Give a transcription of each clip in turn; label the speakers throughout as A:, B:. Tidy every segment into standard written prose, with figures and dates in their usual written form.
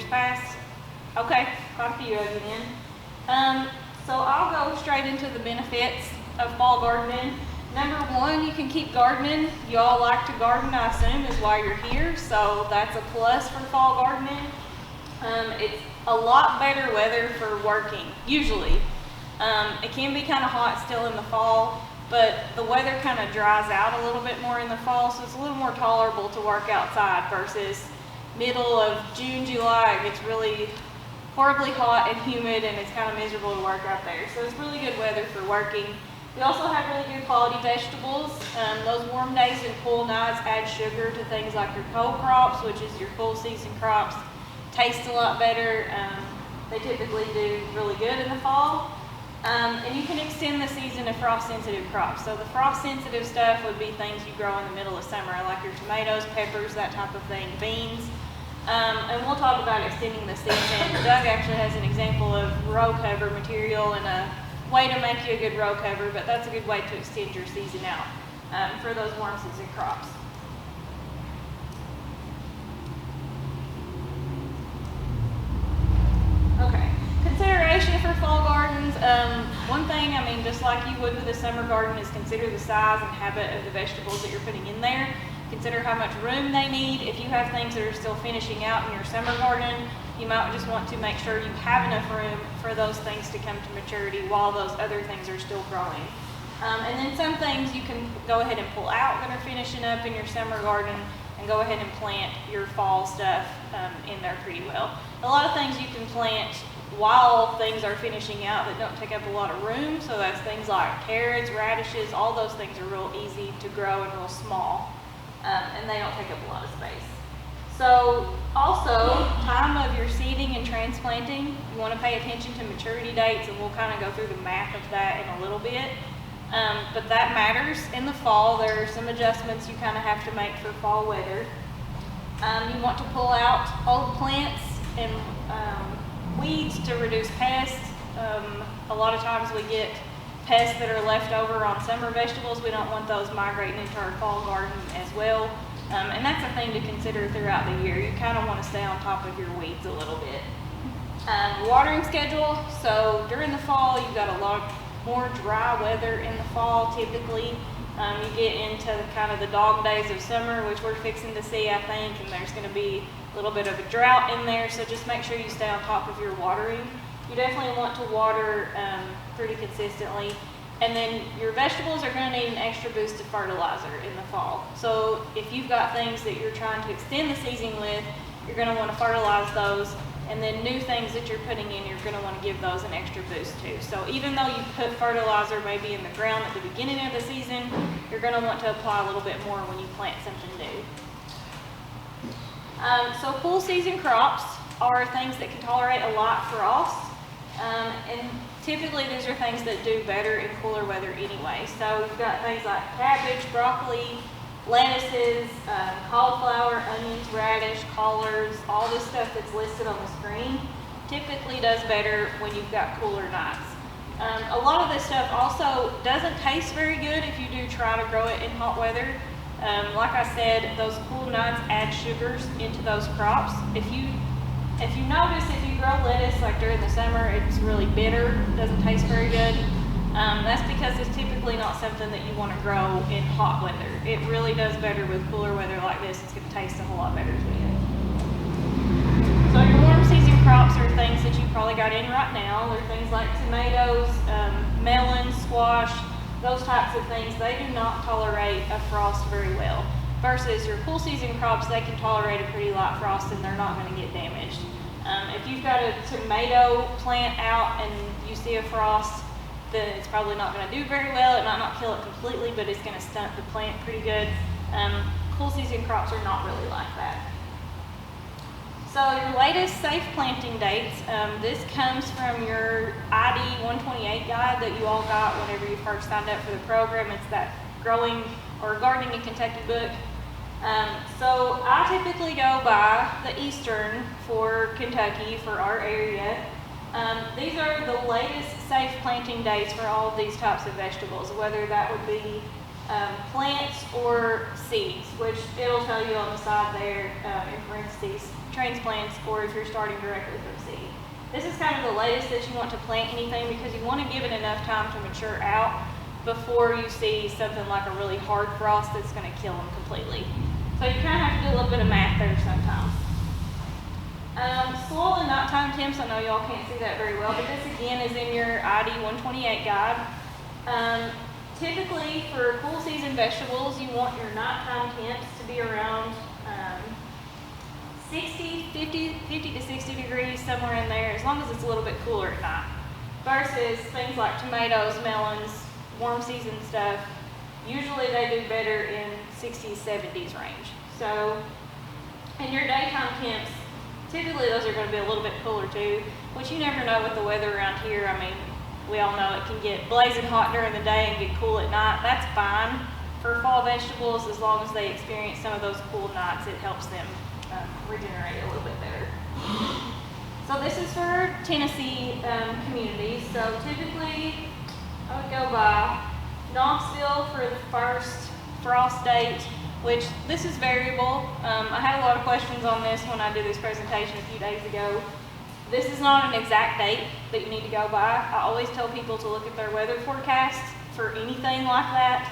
A: past? Okay, quite a few of you then. So I'll go straight into the benefits of fall gardening. Number one, you can keep gardening. You all like to garden, I assume, is why you're here, so that's a plus for fall gardening. It's a lot better weather for working, usually. It can be kind of hot still in the fall, but the weather kind of dries out a little bit more in the fall, so it's a little more tolerable to work outside versus middle of June, July. It gets really horribly hot and humid, and it's kind of miserable to work out there. So it's really good weather for working. We also have really good quality vegetables. Those warm days and cool nights add sugar to things like your cold crops, which is your full season crops. Taste a lot better. They typically do really good in the fall. And you can extend the season of frost sensitive crops. So the frost sensitive stuff would be things you grow in the middle of summer, like your tomatoes, peppers, that type of thing, beans. And we'll talk about extending the season. Doug actually has an example of row cover material and a way to make you a good row cover, but that's a good way to extend your season out for those warm season crops. Okay, consideration for fall gardens. One thing, I mean, just like you would with a summer garden, is consider the size and habit of the vegetables that you're putting in there. Consider how much room they need. If you have things that are still finishing out in your summer garden, you might just want to make sure you have enough room for those things to come to maturity while those other things are still growing. And then some things you can go ahead and pull out that are finishing up in your summer garden and go ahead and plant your fall stuff in there pretty well. A lot of things you can plant while things are finishing out that don't take up a lot of room. So that's things like carrots, radishes, all those things are real easy to grow and real small. And they don't take up a lot of space. So also, time of your seeding and transplanting, you want to pay attention to maturity dates, and we'll kind of go through the math of that in a little bit. But that matters in the fall. There are some adjustments you kind of have to make for fall weather. You want to pull out old plants and weeds to reduce pests. A lot of times we get pests that are left over on summer vegetables. We don't want those migrating into our fall garden as well. And that's a thing to consider throughout the year. You kind of want to stay on top of your weeds a little bit. Watering schedule. So during the fall, you've got a lot more dry weather in the fall typically. You get into kind of the dog days of summer, which we're fixing to see, I think, and there's going to be a little bit of a drought in there, so just make sure you stay on top of your watering. You definitely want to water pretty consistently. And then your vegetables are going to need an extra boost of fertilizer in the fall. So if you've got things that you're trying to extend the season with, you're going to want to fertilize those. And then new things that you're putting in, you're going to want to give those an extra boost too. So even though you put fertilizer maybe in the ground at the beginning of the season, you're going to want to apply a little bit more when you plant something new. So full season crops are things that can tolerate a lot of frost. And typically these are things that do better in cooler weather anyway. So you've got things like cabbage, broccoli, lettuces, cauliflower, onions, radish, collards, all this stuff that's listed on the screen typically does better when you've got cooler nights. A lot of this stuff also doesn't taste very good if you do try to grow it in hot weather. Like I said, those cool nights add sugars into those crops. If you notice, if you grow lettuce like during the summer, it's really bitter, doesn't taste very good. That's because it's typically not something that you want to grow in hot weather. It really does better with cooler weather like this. It's going to taste a whole lot better to you. So your warm season crops are things that you probably got in right now. They're things like tomatoes, melons, squash, those types of things. They do not tolerate a frost very well. Versus your cool season crops, they can tolerate a pretty light frost and they're not going to get damaged. If you've got a tomato plant out and you see a frost, then it's probably not going to do very well. It might not kill it completely, but it's going to stunt the plant pretty good. Cool season crops are not really like that. So your latest safe planting dates, this comes from your ID 128 guide that you all got whenever you first signed up for the program. It's that growing or gardening in Kentucky book. So I typically go by the Eastern for Kentucky, for our area. These are the latest safe planting dates for all of these types of vegetables, whether that would be plants or seeds, which it'll tell you on the side there in parentheses. transplants or if you're starting directly from seed. This is kind of the latest that you want to plant anything because you want to give it enough time to mature out before you see something like a really hard frost that's going to kill them completely. So you kind of have to do a little bit of math there sometimes. Soil and nighttime temps, I know y'all can't see that very well, but this again is in your ID 128 guide. Typically for cool season vegetables, you want your nighttime temps to be around 50 to 60 degrees, somewhere in there, as long as it's a little bit cooler at night. Versus things like tomatoes, melons, warm season stuff, usually they do better in 60s, 70s range. So in your daytime temps, typically those are going to be a little bit cooler too, which you never know with the weather around here. I mean, we all know it can get blazing hot during the day and get cool at night. That's fine for fall vegetables as long as they experience some of those cool nights. It helps them regenerate a little bit better. So this is for Tennessee communities. So typically I would go by Knoxville for the first frost date, which this is variable. I had a lot of questions on this when I did this presentation a few days ago. This is not an exact date that you need to go by. I always tell people to look at their weather forecast for anything like that,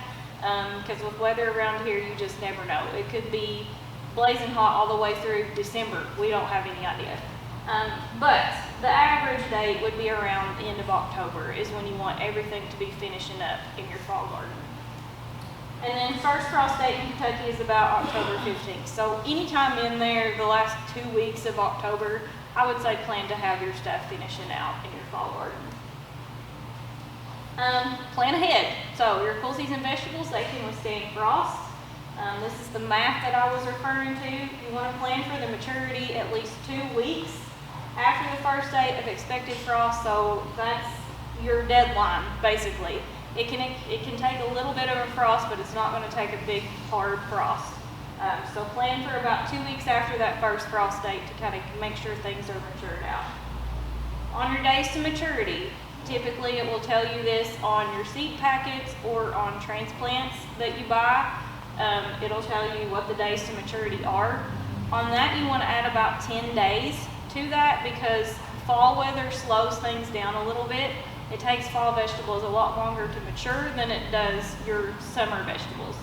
A: because with weather around here, you just never know. It could be blazing hot all the way through December. We don't have any idea. But the average date would be around the end of October is when you want everything to be finishing up in your fall garden. And then first frost date in Kentucky is about October 15th. So anytime in there, the last 2 weeks of October, I would say plan to have your stuff finishing out in your fall garden. Plan ahead. So your cool season vegetables, they can withstand frost. This is the math that I was referring to. You want to plan for the maturity at least 2 weeks after the first date of expected frost. So that's your deadline, basically. It can take a little bit of a frost, but it's not going to take a big, hard frost. So plan for about 2 weeks after that first frost date to kind of make sure things are matured out. On your days to maturity, typically it will tell you this on your seed packets or on transplants that you buy. It'll tell you what the days to maturity are. On that, you want to add about 10 days to that because fall weather slows things down a little bit. It takes fall vegetables a lot longer to mature than it does your summer vegetables.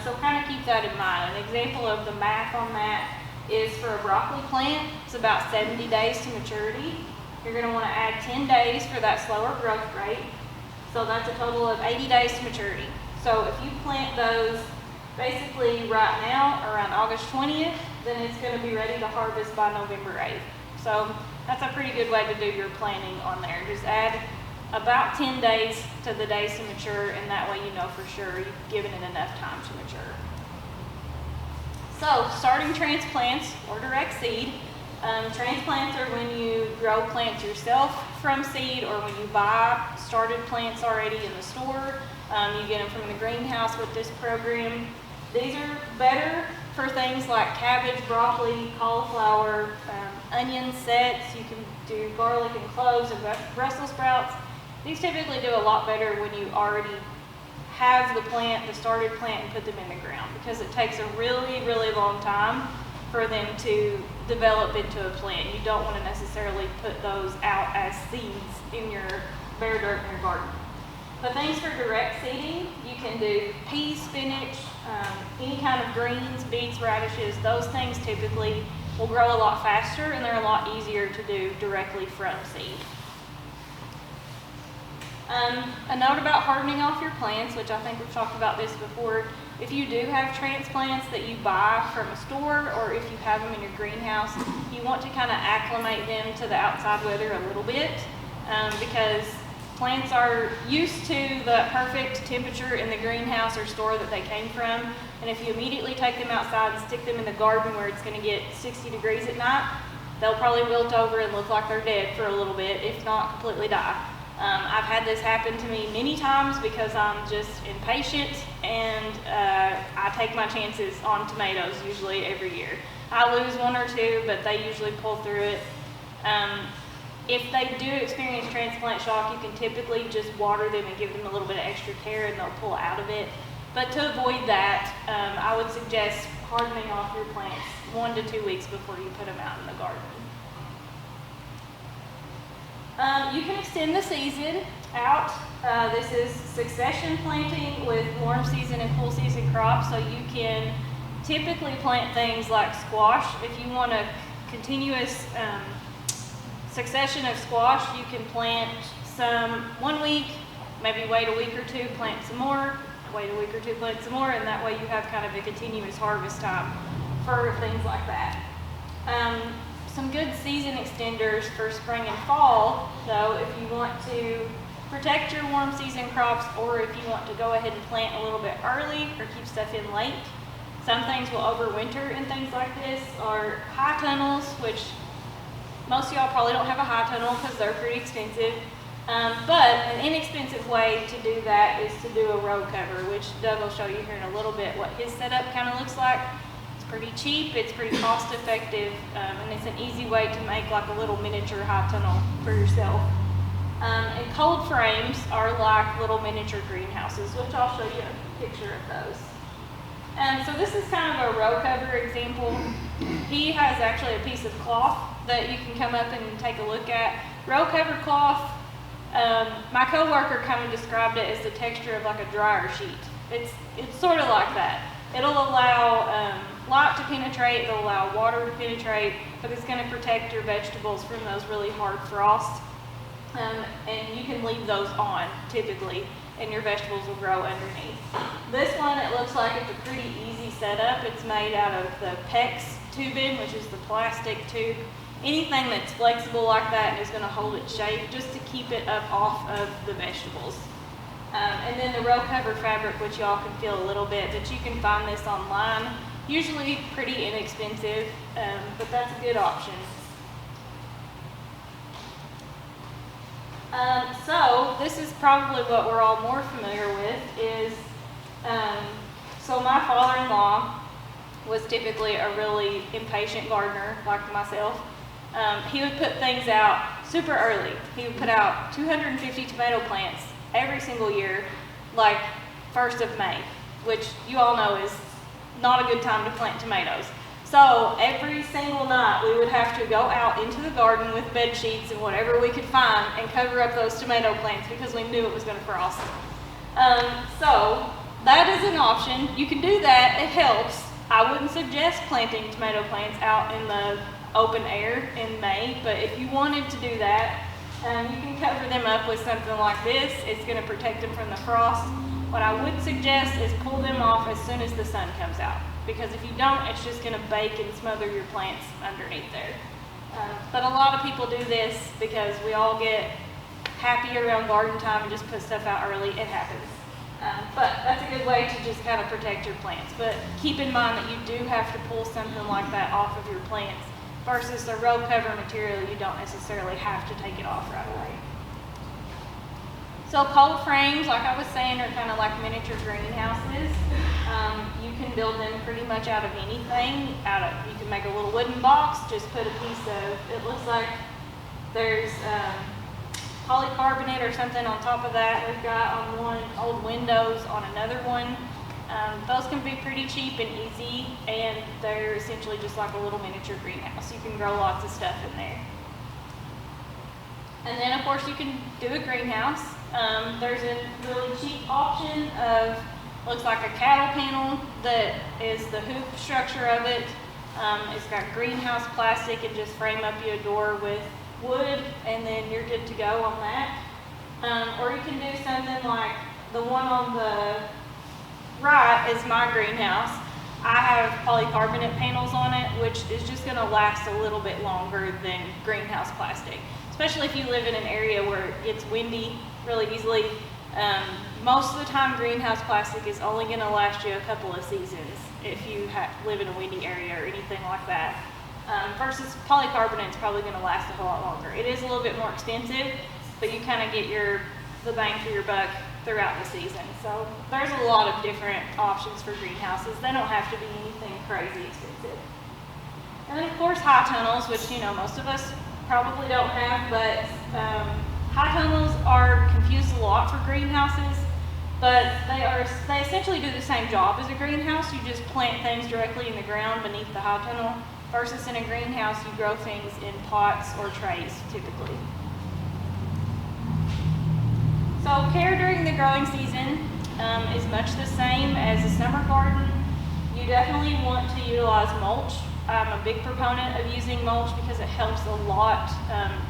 A: So kind of keep that in mind. An example of the math on that is for a broccoli plant, it's about 70 days to maturity. You're going to want to add 10 days for that slower growth rate. So that's a total of 80 days to maturity. So if you plant those basically right now around August 20th, then it's going to be ready to harvest by November 8th. So that's a pretty good way to do your planning on there. Just add about 10 days to the days to mature, and that way you know for sure you've given it enough time to mature. So starting transplants or direct seed. Transplants are when you grow plants yourself from seed or when you buy started plants already in the store. You get them from the greenhouse with this program. These are better for things like cabbage, broccoli, cauliflower, onion sets. You can do garlic and cloves and Brussels sprouts. These typically do a lot better when you already have the plant, the started plant, and put them in the ground because it takes a really, really long time for them to develop into a plant. You don't want to necessarily put those out as seeds in your bare dirt in your garden. But things for direct seeding, you can do peas, spinach, any kind of greens, beets, radishes. Those things typically will grow a lot faster and they're a lot easier to do directly from seed. A note about hardening off your plants, which I think we've talked about this before. If you do have transplants that you buy from a store or if you have them in your greenhouse, you want to kind of acclimate them to the outside weather a little bit because plants are used to the perfect temperature in the greenhouse or store that they came from. And if you immediately take them outside and stick them in the garden where it's going to get 60 degrees at night, they'll probably wilt over and look like they're dead for a little bit, if not completely die. I've had this happen to me many times because I'm just impatient and I take my chances on tomatoes usually every year. I lose one or two, but they usually pull through it. If they do experience transplant shock, you can typically just water them and give them a little bit of extra care and they'll pull out of it. But to avoid that, I would suggest hardening off your plants 1 to 2 weeks before you put them out in the garden. You can extend the season out. This is succession planting with warm season and cool season crops, so you can typically plant things like squash. If you want a continuous succession of squash, you can plant some 1 week, maybe wait a week or two, plant some more, wait a week or two, plant some more, and that way you have kind of a continuous harvest time for things like that. Some good season extenders for spring and fall, though, if you want to protect your warm season crops, or if you want to go ahead and plant a little bit early or keep stuff in late. Some things will overwinter in things like this are high tunnels, which most of y'all probably don't have a high tunnel because they're pretty expensive. But an inexpensive way to do that is to do a row cover, which Doug will show you here in a little bit what his setup kind of looks like. It's pretty cheap, it's pretty cost effective, and it's an easy way to make like a little miniature high tunnel for yourself. And cold frames are like little miniature greenhouses, which I'll show you a picture of those. So this is kind of a row cover example. He has actually a piece of cloth that you can come up and take a look at. Row cover cloth, my coworker kind of described it as the texture of like a dryer sheet. It's sort of like that. It'll allow light to penetrate, it'll allow water to penetrate, but it's going to protect your vegetables from those really hard frosts. And you can leave those on typically, and your vegetables will grow underneath. This one, it looks like it's a pretty easy setup. It's made out of the PEX tubing, which is the plastic tube. Anything that's flexible like that and is going to hold its shape just to keep it up off of the vegetables. And then the row cover fabric, which y'all can feel a little bit, but you can find this online. Usually pretty inexpensive, but that's a good option. So this is probably what we're all more familiar with is, so my father-in-law was typically a really impatient gardener like myself. He would put things out super early. He would put out 250 tomato plants every single year, like 1st of May, which you all know is not a good time to plant tomatoes. So every single night we would have to go out into the garden with bed sheets and whatever we could find and cover up those tomato plants because we knew it was going to frost. So that is an option. You can do that. It helps. I wouldn't suggest planting tomato plants out in the open air in May, but if you wanted to do that, you can cover them up with something like this. It's going to protect them from the frost. What I would suggest is pull them off as soon as the sun comes out, because if you don't, it's just going to bake and smother your plants underneath there. But a lot of people do this because we all get happy around garden time and just put stuff out early. It happens. But that's a good way to just kind of protect your plants. But keep in mind that you do have to pull something like that off of your plants versus the row cover material. You don't necessarily have to take it off right away. So cold frames, like I was saying, are kind of like miniature greenhouses. You can build them pretty much out of anything. You can make a little wooden box, just put a piece of, it looks like there's polycarbonate or something on top of that. We've got on one old windows on another one. Those can be pretty cheap and easy, and they're essentially just like a little miniature greenhouse. You can grow lots of stuff in there. And then of course you can do a greenhouse. There's a really cheap option of, looks like a cattle panel that is the hoop structure of it. It's got greenhouse plastic and just frame up you a door with wood, and then you're good to go on that. Or you can do something like the one on the right is my greenhouse. I have polycarbonate panels on it, which is just going to last a little bit longer than greenhouse plastic, especially if you live in an area where it gets windy really easily. Most of the time greenhouse plastic is only going to last you a couple of seasons if you live in a windy area or anything like that. Versus polycarbonate is probably going to last a whole lot longer. It is a little bit more expensive, but you kind of get the bang for your buck throughout the season. So there's a lot of different options for greenhouses. They don't have to be anything crazy expensive. And then of course high tunnels, which most of us probably don't have, but high tunnels are confused a lot for greenhouses. but they essentially do the same job as a greenhouse. You just plant things directly in the ground beneath the high tunnel, versus in a greenhouse you grow things in pots or trays typically. So care during the growing season is much the same as a summer garden. You definitely want to utilize mulch. I'm a big proponent of using mulch because it helps a lot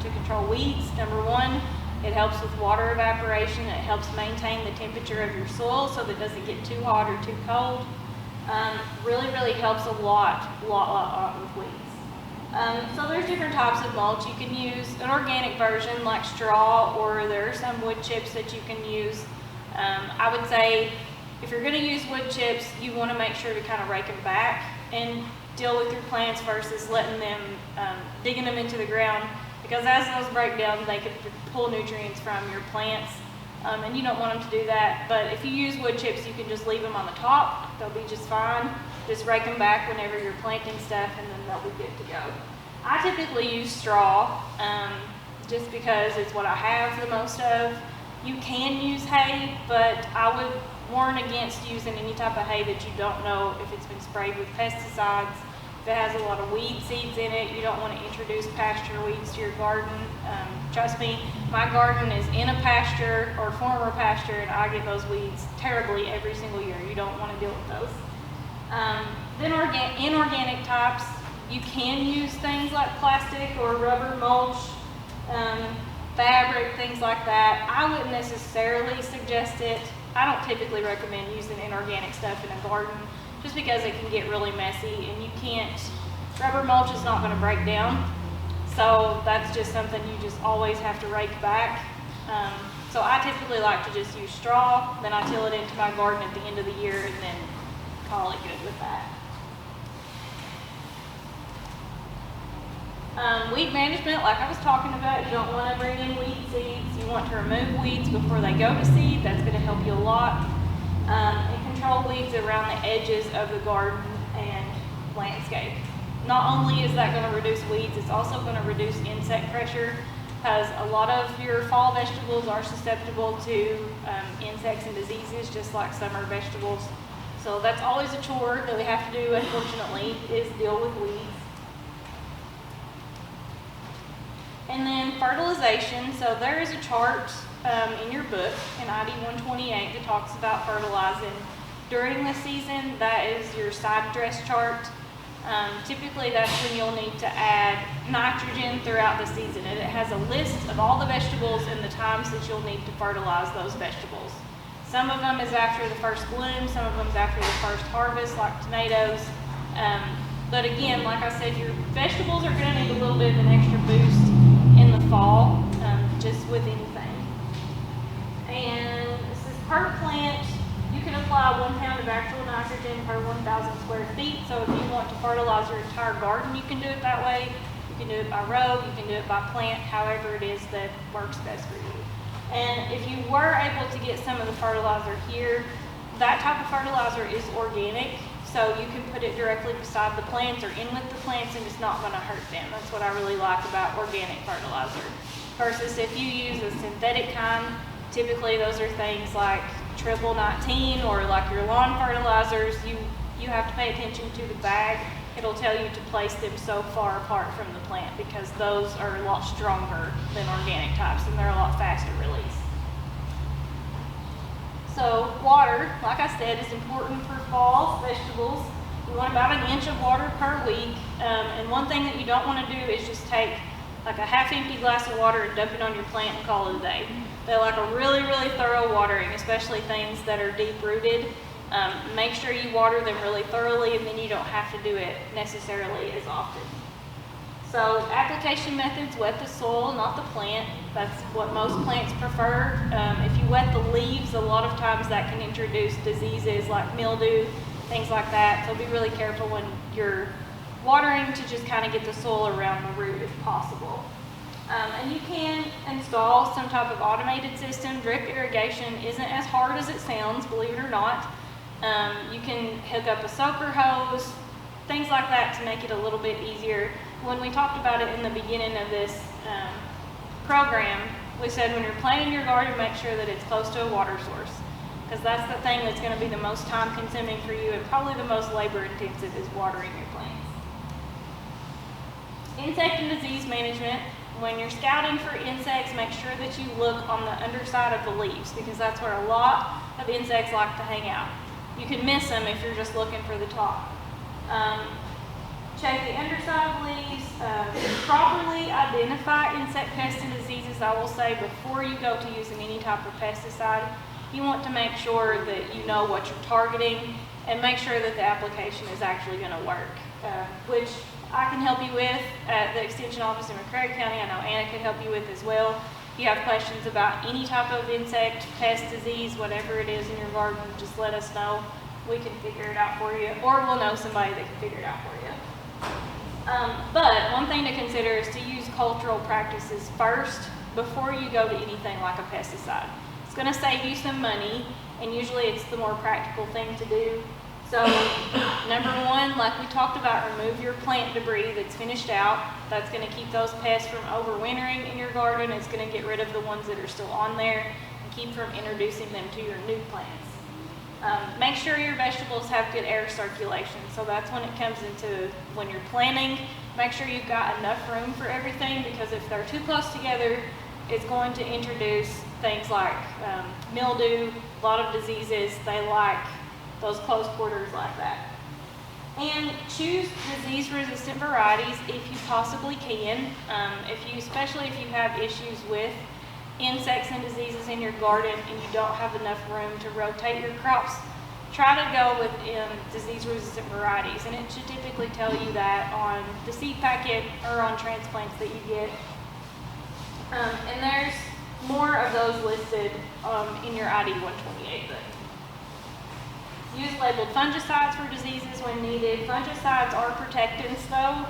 A: to control weeds. Number one, it helps with water evaporation. It helps maintain the temperature of your soil so that it doesn't get too hot or too cold. Really helps a lot with weeds. So there's different types of mulch. You can use an organic version like straw, or there are some wood chips that you can use. I would say if you're going to use wood chips, you want to make sure to kind of rake them back and deal with your plants versus letting them, digging them into the ground, because as those break down, they could pull nutrients from your plants, and you don't want them to do that. But if you use wood chips, you can just leave them on the top. They'll be just fine. Just rake them back whenever you're planting stuff, and then they'll be good to go. I typically use straw, just because it's what I have the most of. You can use hay, but I would warn against using any type of hay that you don't know if it's been sprayed with pesticides. If it has a lot of weed seeds in it, you don't want to introduce pasture weeds to your garden. Trust me, my garden is in a pasture or former pasture, and I get those weeds terribly every single year. You don't want to deal with those. Then inorganic types, you can use things like plastic or rubber mulch, fabric, things like that. I wouldn't necessarily suggest it. I don't typically recommend using inorganic stuff in a garden just because it can get really messy, and you can't, rubber mulch is not going to break down. So that's just something you just always have to rake back. So I typically like to just use straw, then I till it into my garden at the end of the year and then call it good with that. Weed management, like I was talking about, you don't want to bring in weed seeds. You want to remove weeds before they go to seed. That's going to help you a lot. And control weeds around the edges of the garden and landscape. Not only is that going to reduce weeds, it's also going to reduce insect pressure, because a lot of your fall vegetables are susceptible to insects and diseases, just like summer vegetables. So that's always a chore that we have to do, unfortunately, is deal with weeds. And then fertilization. So there is a chart in your book in ID 128 that talks about fertilizing during the season. That is your side dress chart. Typically that's when you'll need to add nitrogen throughout the season, and it has a list of all the vegetables and the times that you'll need to fertilize those vegetables. Some of them is after the first bloom, some of them is after the first harvest, like tomatoes. But again, like I said, your vegetables are going to need a little bit of an extra boost in the fall, just with anything. And this is per plant. You can apply 1 pound of actual nitrogen per 1,000 square feet. So if you want to fertilize your entire garden, you can do it that way. You can do it by row, you can do it by plant, however it is that works best for you. And if you were able to get some of the fertilizer here, that type of fertilizer is organic. So you can put it directly beside the plants or in with the plants, and it's not going to hurt them. That's what I really like about organic fertilizer. Versus if you use a synthetic kind, typically those are things like triple 19 or like your lawn fertilizers. You have to pay attention to the bag. It'll tell you to place them so far apart from the plant, because those are a lot stronger than organic types and they're a lot faster release. So water, like I said, is important for fall vegetables. You want about 1 inch of water per week. And one thing that you don't want to do is just take like a half-empty glass of water and dump it on your plant and call it a day. They like a really thorough watering, especially things that are deep-rooted. Make sure you water them really thoroughly, and then you don't have to do it necessarily as often. So application methods: wet the soil, not the plant. That's what most plants prefer. If you wet the leaves, a lot of times that can introduce diseases like mildew, things like that. So be really careful when you're watering to just kind of get the soil around the root if possible. And you can install some type of automated system. Drip irrigation isn't as hard as it sounds, believe it or not. You can hook up a soaker hose, things like that, to make it a little bit easier. When we talked about it in the beginning of this program, we said when you're planting your garden, make sure that it's close to a water source. because that's the thing that's going to be the most time consuming for you and probably the most labor intensive is watering your plants. Insect and disease management. When you're scouting for insects, make sure that you look on the underside of the leaves because that's where a lot of insects like to hang out. You can miss them if you're just looking for the top. Check the underside of leaves. Properly identify insect pests and diseases, I will say, before you go to using any type of pesticide. You want to make sure that you know what you're targeting and make sure that the application is actually going to work, which I can help you with at the Extension Office in McCrae County. I know Anna could help you with as well. If you have questions about any type of insect, pest, disease, whatever it is in your garden, just let us know. We can figure it out for you, or we'll know somebody that can figure it out for you. But one thing to consider is to use cultural practices first before you go to anything like a pesticide. It's going to save you some money, and usually it's the more practical thing to do. So, number one, like we talked about, remove your plant debris that's finished out. That's going to keep those pests from overwintering in your garden. It's going to get rid of the ones that are still on there and keep from introducing them to your new plants. Make sure your vegetables have good air circulation. So that's when it comes into when you're planting. Make sure you've got enough room for everything because if they're too close together, it's going to introduce things like mildew, a lot of diseases. They like those close quarters like that. And choose disease-resistant varieties if you possibly can. Especially if you have issues with insects and diseases in your garden and you don't have enough room to rotate your crops, try to go with disease-resistant varieties. And it should typically tell you that on the seed packet or on transplants that you get. And there's more of those listed in your ID 128 book. Use labeled fungicides for diseases when needed. Fungicides are protectants though,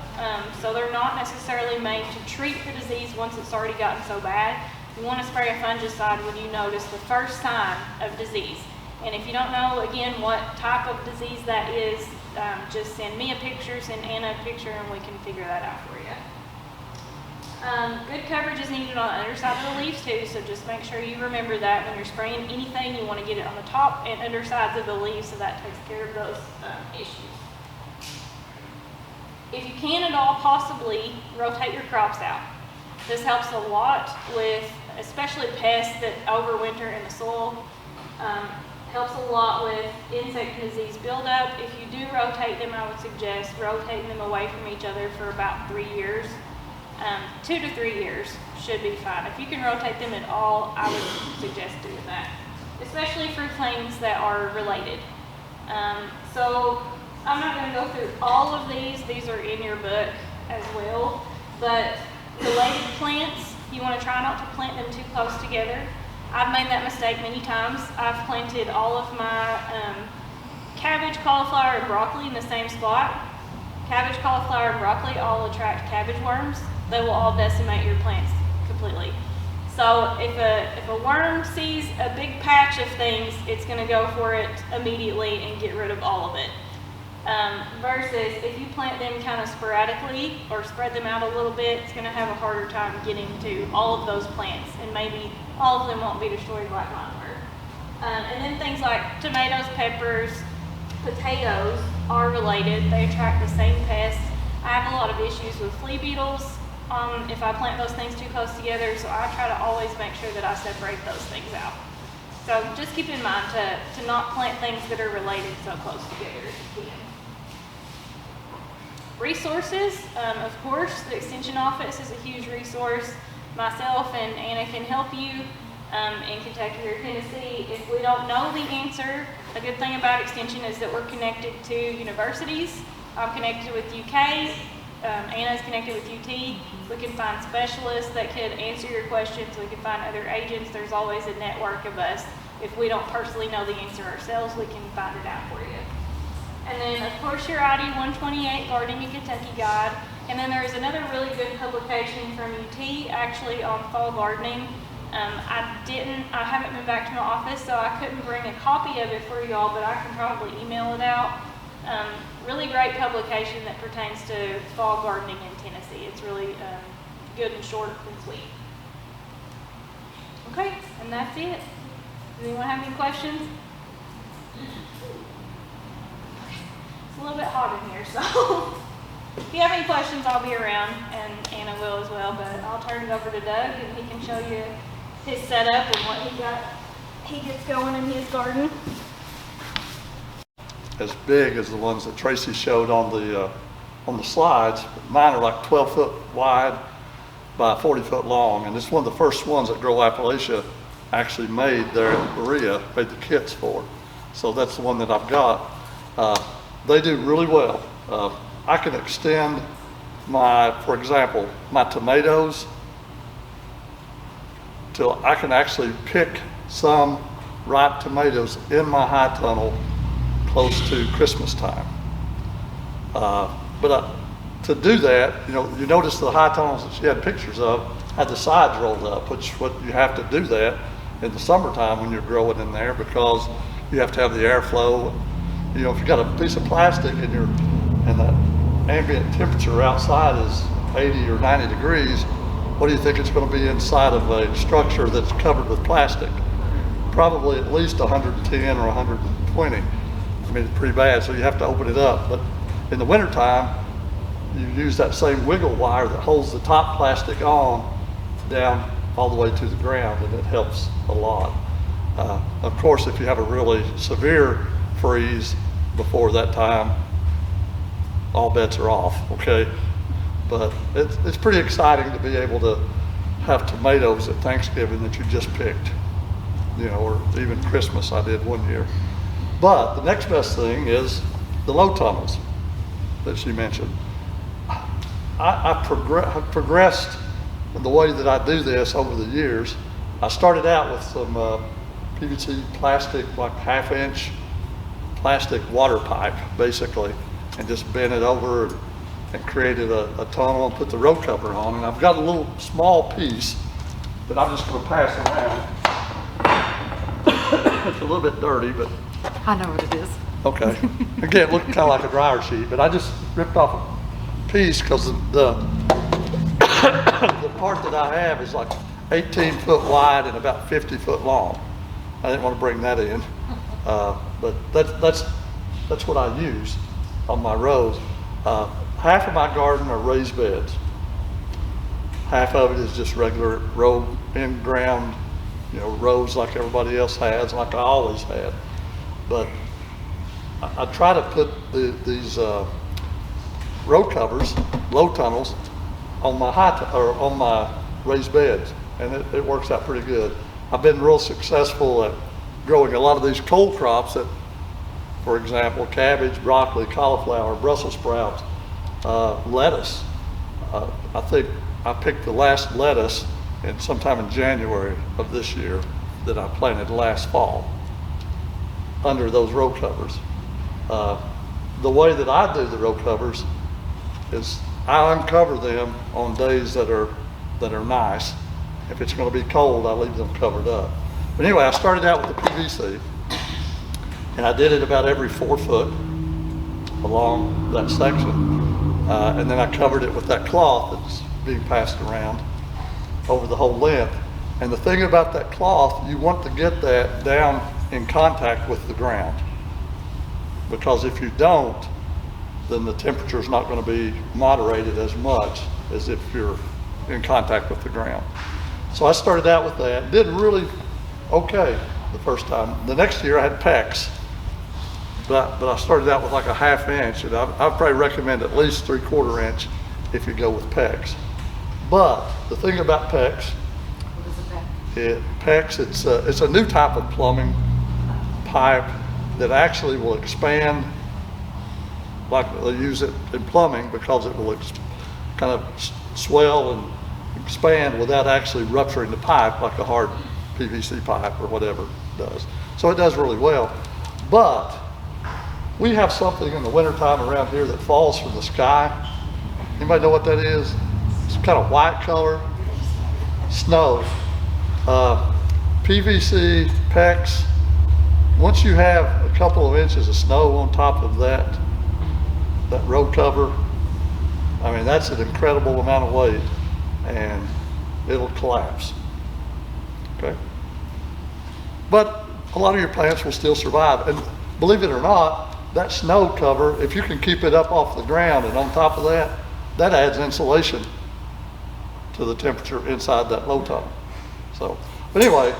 A: so they're not necessarily made to treat the disease once it's already gotten so bad. You want to spray a fungicide when you notice the first sign of disease. And if you don't know, again, what type of disease that is, just send me a picture, send Anna a picture, and we can figure that out for you. Good coverage is needed on the underside of the leaves too, so just make sure you remember that when you're spraying anything, you want to get it on the top and undersides of the leaves so that takes care of those issues. If you can at all possibly, rotate your crops out. This helps a lot with especially pests that overwinter in the soil. Helps a lot with insect and disease buildup. If you do rotate them, I would suggest rotating them away from each other for about 3 years. 2 to 3 years should be fine. If you can rotate them at all, I would suggest doing that, especially for things that are related. So I'm not going to go through all of these. These are in your book as well. But related plants, you want to try not to plant them too close together. I've made that mistake many times. I've planted all of my cabbage, cauliflower, and broccoli in the same spot. Cabbage, cauliflower, and broccoli all attract cabbage worms. They will all decimate your plants completely. So if a worm sees a big patch of things, it's going to go for it immediately and get rid of all of it. Versus if you plant them kind of sporadically or spread them out a little bit, it's going to have a harder time getting to all of those plants, and maybe all of them won't be destroyed like mine were. And then things like tomatoes, peppers, potatoes are related. They attract the same pests. I have a lot of issues with flea beetles if I plant those things too close together, so I try to always make sure that I separate those things out. So just keep in mind to not plant things that are related so close together if you can. Resources, of course, the Extension Office is a huge resource. Myself and Anna can help you in Kentucky or Tennessee. If we don't know the answer, a good thing about Extension is that we're connected to universities. I'm connected with UK, Anna's connected with UT. We can find specialists that could answer your questions. We can find other agents. There's always a network of us. If we don't personally know the answer ourselves, we can find it out for you. And then, of course, your ID 128 Gardening in Kentucky Guide. And then there's another really good publication from UT, actually on fall gardening. I haven't been back to my office, so I couldn't bring a copy of it for y'all, but I can probably email it out. Really great publication that pertains to fall gardening in Tennessee. It's really good and short and sweet. Okay, and that's it. Does anyone have any questions? It's a little bit hot in here, so if you have any questions, I'll be around, and Anna will as well, but I'll turn it over to Doug, and he can show you his setup and what he gets going in his garden.
B: As big as the ones that Tracy showed on the slides, but mine are like 12 foot wide by 40 foot long, and it's one of the first ones that Grow Appalachia actually made there in Berea, made the kits for. So that's the one that I've got. They do really well. I can extend for example, my tomatoes till I can actually pick some ripe tomatoes in my high tunnel close to Christmas time. To do that, you notice the high tunnels that she had pictures of had the sides rolled up, which what you have to do that in the summertime when you're growing in there, because you have to have the airflow. If you got a piece of plastic and the ambient temperature outside is 80 or 90 degrees, what do you think it's going to be inside of a structure that's covered with plastic? Probably at least 110 or 120. I mean, it's pretty bad, so you have to open it up. But in the wintertime, you use that same wiggle wire that holds the top plastic on down all the way to the ground, and it helps a lot. Of course, if you have a really severe freeze before that time, all bets are off, okay? But it's pretty exciting to be able to have tomatoes at Thanksgiving that you just picked, or even Christmas I did one year. But the next best thing is the low tunnels that she mentioned. I've progressed in the way that I do this over the years. I started out with some PVC plastic, like 1/2 inch plastic water pipe, basically, and just bent it over and created a tunnel and put the row cover on. And I've got a little small piece that I'm just going to pass around. It's a little bit dirty, but
C: I know what it is.
B: okay. Again, it looked kind of like a dryer sheet, but I just ripped off a piece because the part that I have is like 18 foot wide and about 50 foot long. I didn't want to bring that in, but that's what I use on my rows. Half of my garden are raised beds. Half of it is just regular row in ground, rows like everybody else has, like I always had. But I try to put these row covers, low tunnels, on my on my raised beds, and it works out pretty good. I've been real successful at growing a lot of these cold crops that, for example, cabbage, broccoli, cauliflower, Brussels sprouts, lettuce. I think I picked the last lettuce sometime in January of this year that I planted last fall under those row covers. The way that I do the row covers is I uncover them on days that are nice. If it's going to be cold, I leave them covered up. But anyway, I started out with the PVC, and I did it about every 4 foot along that section. And then I covered it with that cloth that's being passed around over the whole length. And the thing about that cloth, you want to get that down in contact with the ground, because if you don't, then the temperature is not going to be moderated as much as if you're in contact with the ground. So I started out with that, did really okay the first time. The next year I had PEX, but I started out with like a 1/2 inch, and I'd probably recommend at least 3/4 inch if you go with PEX. But the thing about PEX, it's a new type of plumbing pipe that actually will expand, like they use it in plumbing, because it will kind of swell and expand without actually rupturing the pipe like a hard PVC pipe or whatever does. So it does really well. But we have something in the wintertime around here that falls from the sky. Anybody know what that is? It's kind of white color. Snow. PVC, PEX, once you have a couple of inches of snow on top of that row cover, I mean, that's an incredible amount of weight, and it'll collapse, okay? But a lot of your plants will still survive. And believe it or not, that snow cover, if you can keep it up off the ground and on top of that, that adds insulation to the temperature inside that low tunnel. So, but anyway,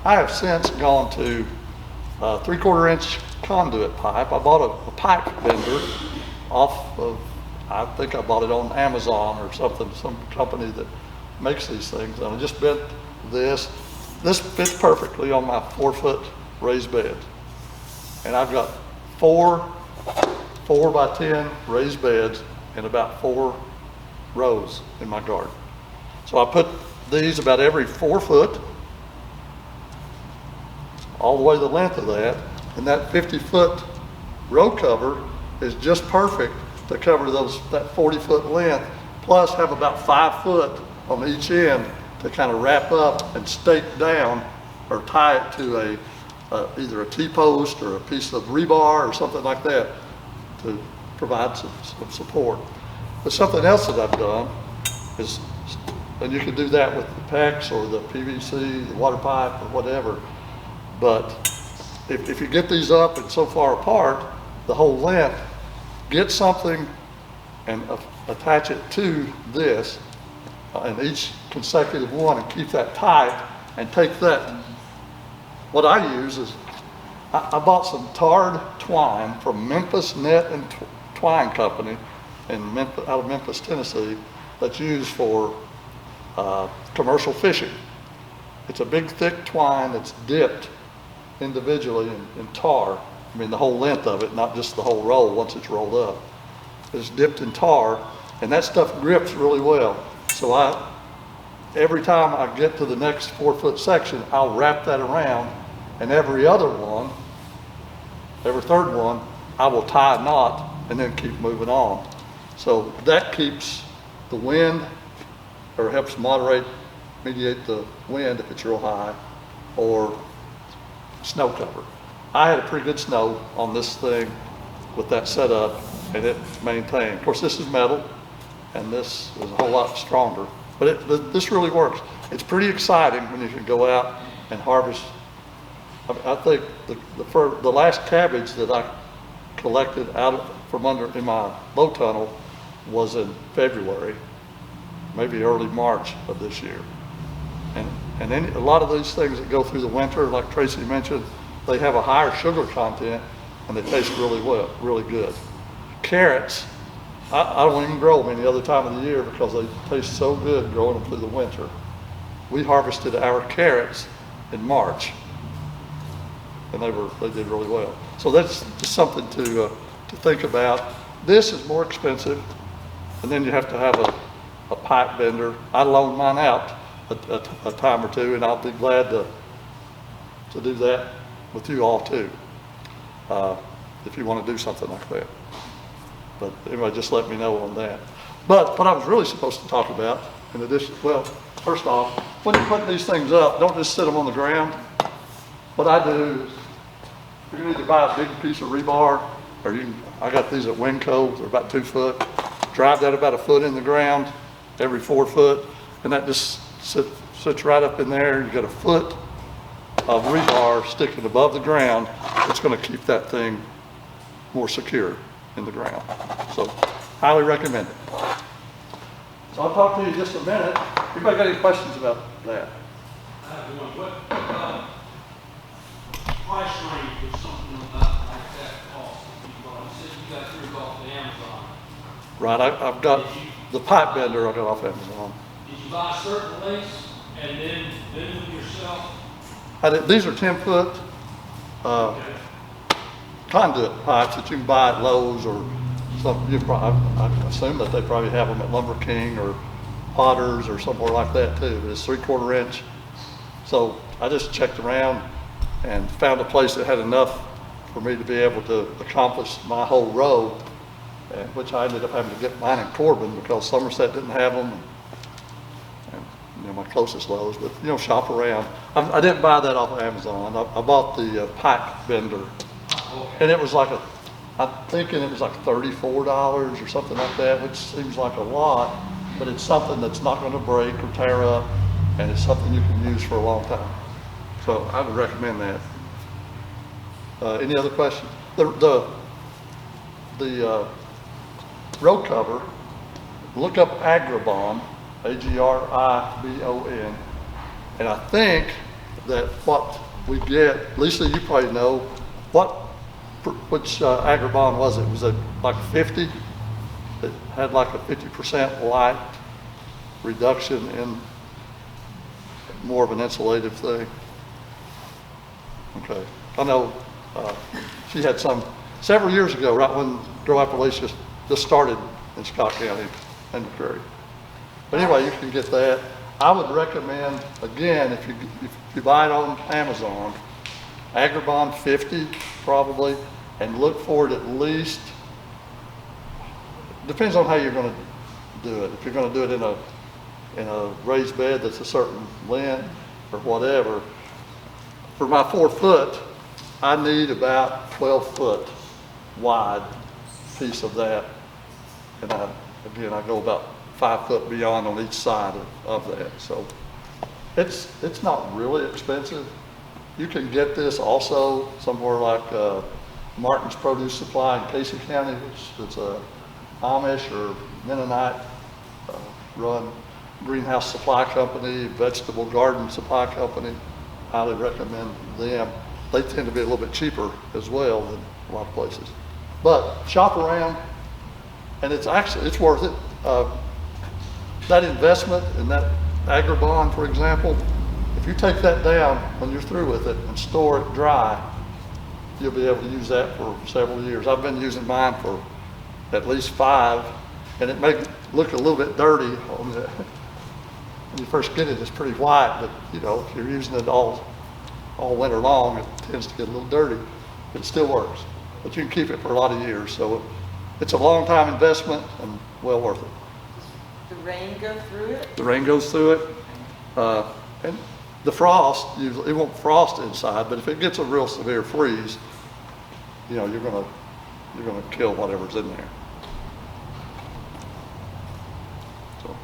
B: I have since gone to 3/4 inch conduit pipe. I bought a pipe bender off of, I think I bought it on Amazon or something, some company that makes these things. And I just bent this. This fits perfectly on my 4-foot raised bed. And I've got four 4x10 raised beds in about 4 rows in my garden. So I put these about every 4 foot, all the way the length of that, and that 50-foot row cover is just perfect to cover that 40-foot length, plus have about 5 foot on each end to kind of wrap up and stake down or tie it to either a T-post or a piece of rebar or something like that to provide some support. But something else that I've done is, and you can do that with the PEX or the PVC, the water pipe or whatever, but if you get these up and so far apart, the whole length, get something and attach it to this in each consecutive one and keep that tight, and take that. What I use is, I bought some tarred twine from Memphis Net and Twine Company out of Memphis, Tennessee, that's used for commercial fishing. It's a big thick twine that's dipped individually in tar. I mean the whole length of it, not just the whole roll once it's rolled up. It's dipped in tar, and that stuff grips really well. So every time I get to the next 4-foot section, I'll wrap that around, and every third one, I will tie a knot and then keep moving on. So that keeps the wind, or helps mediate the wind if it's real high, or snow cover. I had a pretty good snow on this thing with that setup, and it maintained. Of course, this is metal, and this is a whole lot stronger, but this really works. It's pretty exciting when you can go out and harvest. I think the last cabbage that I collected from in my low tunnel was in February, maybe early March of this year. And a lot of these things that go through the winter, like Tracy mentioned, they have a higher sugar content and they taste really well, really good. Carrots, I don't even grow them any other time of the year because they taste so good growing them through the winter. We harvested our carrots in March, and they did really well. So that's just something to think about. This is more expensive, and then you have to have a pipe bender. I loan mine out a time or two, and I'll be glad to do that with you all too, if you want to do something like that. But anyway, just let me know on that. But what I was really supposed to talk about, in addition, well, first off, when you put these things up, don't just sit them on the ground. What I do is, you can either buy a big piece of rebar, or I got these at Winco, they're about 2 foot. Drive that about 1 foot in the ground, every 4 foot, and that just sits right up in there. You got 1 foot of rebar sticking above the ground. It's going to keep that thing more secure in the ground. So, highly recommend it. So I'll talk to you in just a minute. Anybody got any questions about that?
C: I have one. What price range would something like that cost? You said you got yours off of Amazon.
B: Right, I've got the pipe bender I got off Amazon.
C: Did you buy certain lengths and then bend them yourself?
B: These are 10-foot conduit pipes that you can buy at Lowe's or something. I assume that they probably have them at Lumber King or Potter's or somewhere like that too. It's 3/4 inch. So I just checked around and found a place that had enough for me to be able to accomplish my whole row, which I ended up having to get mine in Corbin because Somerset didn't have them. And my closest Lowe's, but shop around. I didn't buy that off of Amazon. I bought the pipe bender, and it was like I'm thinking it was like $34 or something like that, which seems like a lot, but it's something that's not going to break or tear up, and it's something you can use for a long time. So I would recommend that. Any other questions? the road cover, look up Agribon, Agribon, and I think that what we get, Lisa, you probably know, which Agribon was it? Was it like 50? It had like a 50% light reduction in more of an insulative thing. Okay, I know she had some several years ago, right when Grow Appalachia just started in Scott County and the Prairie. But anyway, you can get that. I would recommend, again, if you buy it on Amazon, Agribon 50 probably, and look for it at least, depends on how you're going to do it. If you're going to do it in a raised bed that's a certain length or whatever, for my 4 foot, I need about 12 foot wide piece of that. And I go about 5 foot beyond on each side of that. So it's not really expensive. You can get this also somewhere like Martin's Produce Supply in Casey County, which is a Amish or Mennonite run greenhouse supply company, vegetable garden supply company. Highly recommend them. They tend to be a little bit cheaper as well than a lot of places. But shop around, and it's worth it. That investment in that Agribon, for example, if you take that down when you're through with it and store it dry, you'll be able to use that for several years. I've been using mine for at least 5, and it may look a little bit dirty on the, when you first get it, it's pretty white, but you know, if you're using it all winter long, it tends to get a little dirty. It still works, but you can keep it for a lot of years. So it's a long time investment and well worth it.
D: The rain go through it?
B: The rain goes through it, and the frost, usually, it won't frost inside, but if it gets a real severe freeze, you know, you're gonna kill whatever's in there. So,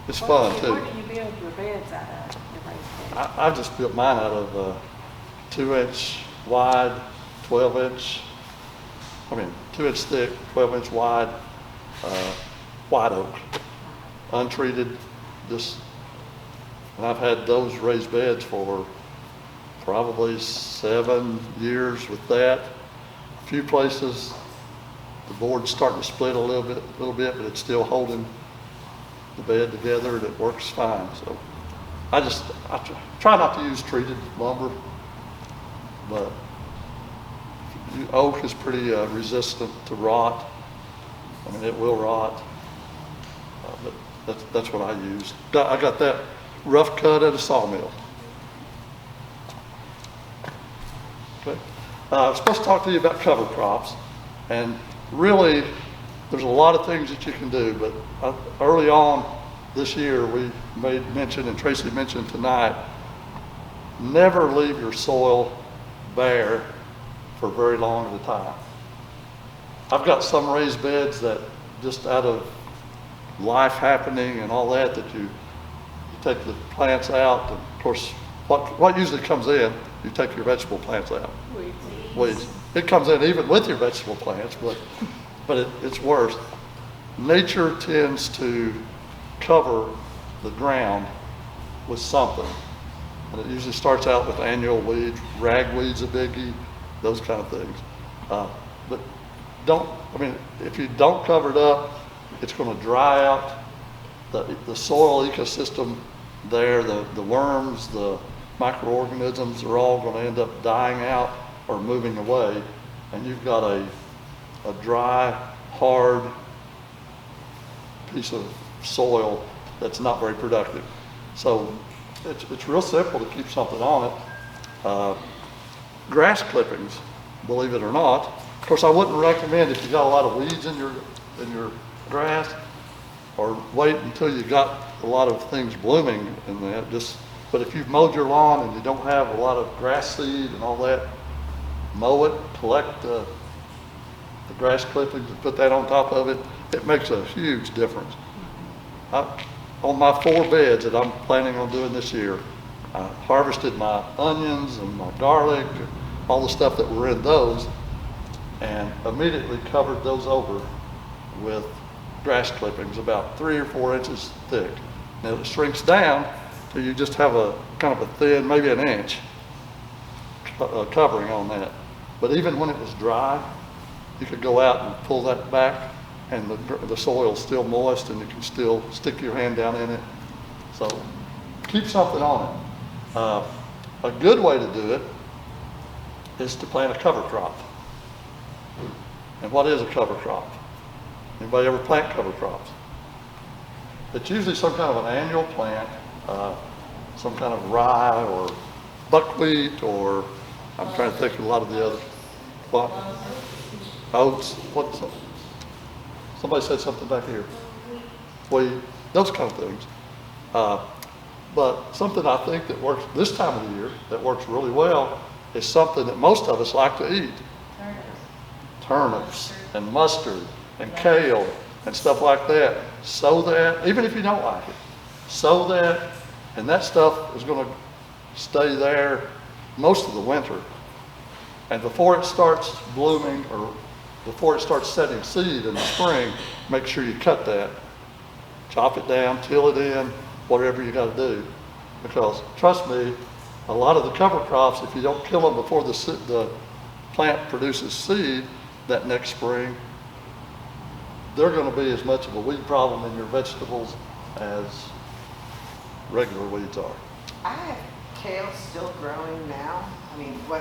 B: it's fun too.
D: What do you build your beds out of, your raised beds?
B: I just built mine out of 2-inch wide, 12-inch, 2-inch thick, 12-inch wide, white oak, untreated, and I've had those raised beds for probably 7 years with that. A few places, the board's starting to split a little bit, but it's still holding the bed together and it works fine. So I try not to use treated lumber, but oak is pretty resistant to rot. It will rot, but that's what I use. I got that rough cut at a sawmill. Okay. I was supposed to talk to you about cover crops, and really there's a lot of things that you can do, but early on this year we made mention, and Tracy mentioned tonight, never leave your soil bare for very long at a time. I've got some raised beds that just out of life happening and all that you take the plants out, and of course what usually comes in, you take your vegetable plants out. Weeds. It comes in even with your vegetable plants, but it's worse. Nature tends to cover the ground with something, and it usually starts out with annual weeds, ragweed's a biggie, those kind of things. But if you don't cover it up, it's going to dry out the soil ecosystem there. The worms, the microorganisms are all going to end up dying out or moving away, and you've got a dry, hard piece of soil that's not very productive. So it's real simple to keep something on it. Grass clippings, believe it or not. Of course, I wouldn't recommend if you got a lot of weeds in your grass, or wait until you got a lot of things blooming in that. But if you've mowed your lawn and you don't have a lot of grass seed and all that, mow it, collect the grass clippings and put that on top of it. It makes a huge difference. On my 4 beds that I'm planning on doing this year, I harvested my onions and my garlic, all the stuff that were in those and immediately covered those over with grass clippings about 3 or 4 inches thick. Now it shrinks down till you just have a kind of a thin, maybe an inch covering on that. But even when it was dry, you could go out and pull that back and the soil's still moist and you can still stick your hand down in it. So keep something on it. A good way to do it is to plant a cover crop. And what is a cover crop? Anybody ever plant cover crops? It's usually some kind of an annual plant, some kind of rye or buckwheat, or I'm trying to think of a lot of the other, what? Oats, somebody said something back here. Wheat, those kind of things. But something I think that works this time of the year, that works really well, is something that most of us like to eat. Turnips and mustard and kale and stuff like that. Sow that, even if you don't like it, sow that, and that stuff is going to stay there most of the winter. And before it starts blooming or before it starts setting seed in the spring, make sure you cut that. Chop it down, till it in, whatever you got to do. Because trust me, a lot of the cover crops, if you don't kill them before the plant produces seed that next spring, they're going to be as much of a weed problem in your vegetables as regular weeds are.
D: I have kale still growing now. I mean, what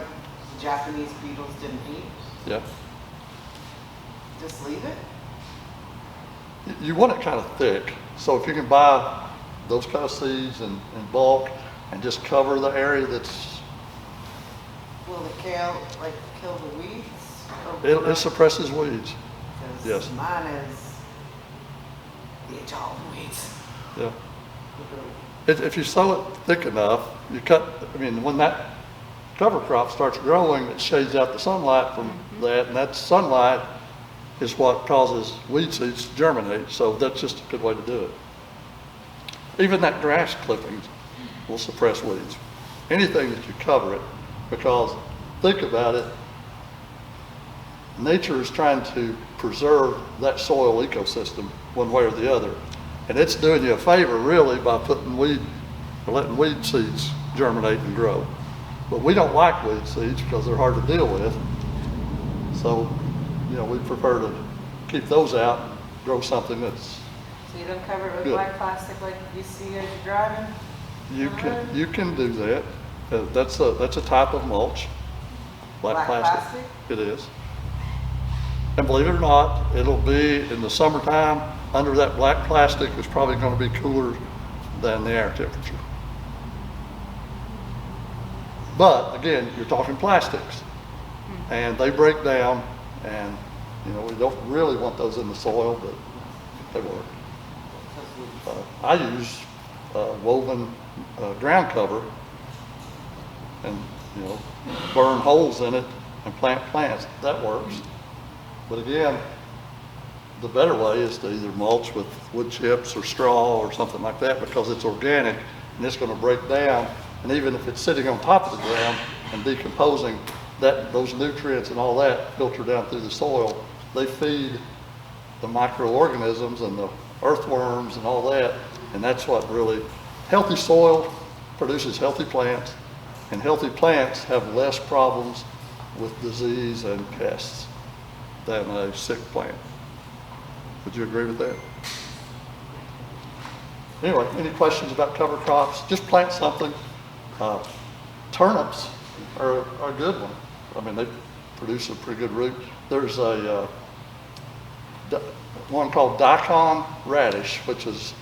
D: the Japanese beetles didn't eat.
B: Yeah.
D: Just leave it?
B: You want it kind of thick. So if you can buy those kind of seeds in bulk and just cover the area that's...
D: Will the kale, like, kill the weeds?
B: It suppresses weeds.
D: Because
B: Yes.
D: mine is eat all the weeds.
B: Yeah. If you sow it thick enough, you cut, I mean, when that cover crop starts growing, it shades out the sunlight from that, and that sunlight is what causes weed seeds to germinate. So that's just a good way to do it. Even that grass clippings will suppress weeds. Anything that you cover it, because think about it, nature is trying to preserve that soil ecosystem one way or the other. And it's doing you a favor really by putting weed, or letting weed seeds germinate and grow. But we don't like weed seeds because they're hard to deal with. So, you know, we prefer to keep those out and grow something that's
D: So you don't cover it with
B: good.
D: black plastic like you see as you're driving?
B: You can do that. That's a type of mulch.
D: Black plastic?
B: It is. And believe it or not, it'll be in the summertime, under that black plastic is probably going to be cooler than the air temperature. But again, you're talking plastics and they break down, and you know, we don't really want those in the soil, but they work. I use woven ground cover and, you know, burn holes in it and plant plants. That works. But again, the better way is to either mulch with wood chips or straw or something like that, because it's organic and it's going to break down. And even if it's sitting on top of the ground and decomposing, those nutrients and all that filter down through the soil. They feed the microorganisms and the earthworms and all that. And that's what really, healthy soil produces healthy plants, and healthy plants have less problems with disease and pests than a sick plant. Would you agree with that? Anyway, any questions about cover crops? Just plant something. Turnips are a good one. I mean, they produce a pretty good root. There's a one called daikon radish, which is